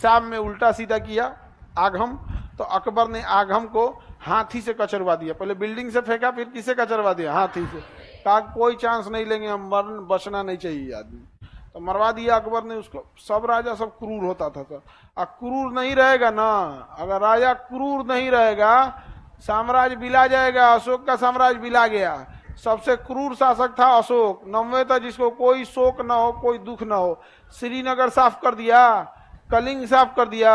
शाम में उल्टा सीधा किया आगम, तो अकबर ने आगम को हाथी से कचरवा दिया। पहले बिल्डिंग से फेंका, फिर किसे कचरवा दिया? हाथी से। कहा कोई चांस नहीं लेंगे हम, मरण बचना नहीं चाहिए आदमी, तो मरवा दिया अकबर ने उसको। सब राजा सब क्रूर होता था सर। क्रूर नहीं रहेगा ना, अगर राजा क्रूर नहीं रहेगा साम्राज्य बिला जाएगा। अशोक का साम्राज्य बिला गया। सबसे क्रूर शासक था अशोक, 90 था, जिसको कोई शोक ना हो, कोई दुख ना हो। श्रीनगर साफ कर दिया, कलिंग साफ कर दिया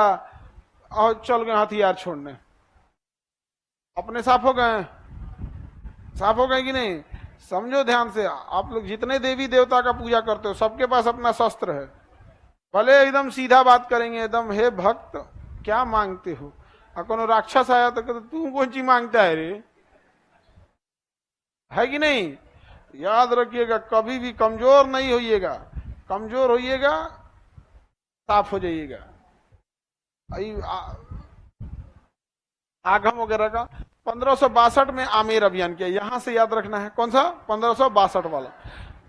और चल गए हथियार छोड़ने। अपने साफ हो गए, साफ हो गए कि नहीं? समझो ध्यान से, आप लोग जितने देवी देवता का पूजा करते हो सबके पास अपना शस्त्र है। भले एकदम सीधा बात करेंगे, एकदम हे भक्त क्या मांगते हो, कोनो राक्षस आया तो कहते तू कौन चीज मांगता है रे, है कि नहीं? याद रखिएगा, कभी भी कमजोर नहीं होइएगा। कमजोर होइएगा साफ हो जाइएगा। आगम वगैरह का 1562 में आमेर अभियान किया, यहां से याद रखना है। कौन सा? 1562 वाला।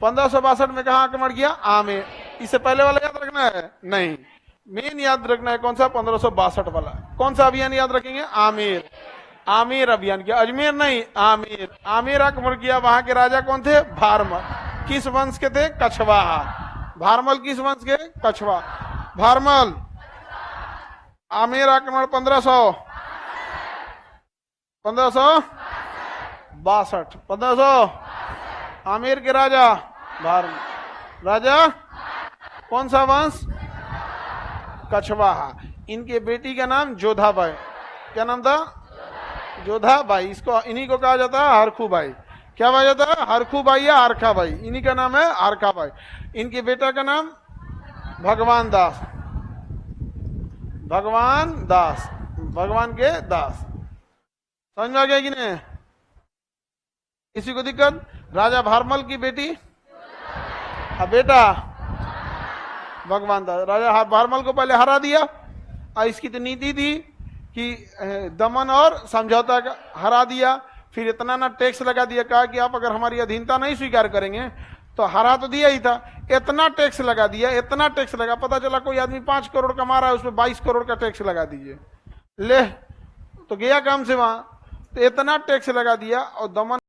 1562 में कहा आक्रमण किया? आमेर। इससे पहले वाला याद रखना है? नहीं, मेन याद रखना है कौन सा? 1562 वाला। कौन सा अभियान याद रखेंगे? आमेर। आमेर अभियान किया, अजमेर नहीं, आमेर। आमेर आक्रमण किया। वहां के राजा कौन थे? भारमल। किस वंश के थे? कछवाहा। भारमल किस वंश के? कछवा। भारमल। आमेर आक्रमण 1562। आमेर के राजा भारमल। राजा कौन सा वंश? कछवाहा। इनके बेटी का नाम जोधाबाई। क्या नाम था? जोधाबाई। इसको इन्हीं को कहा जाता है हरखूबाई। क्या कहा जाता है? हरखूबाई या हरखाबाई। इन्हीं का नाम है हरखाबाई। इनके बेटा का नाम भगवान दास। भगवान दास, भगवान के दास। समझ में आ गया कि नहीं? किसी को दिक्कत? राजा भारमल की बेटी बेटा भगवान दास। राजा भारमल को पहले हरा दिया और इसकी तो नीति थी कि दमन और समझौता का हरा दिया। फिर इतना ना टैक्स लगा दिया, कहा कि आप अगर हमारी अधीनता नहीं स्वीकार करेंगे तो हरा तो दिया ही था, इतना टैक्स लगा दिया, इतना टैक्स लगा। पता चला कोई आदमी 5 करोड़ कमा रहा है, उसमें 22 करोड़ का टैक्स लगा दीजिए। ले तो गया काम से वहां, तो इतना टैक्स लगा दिया और दमन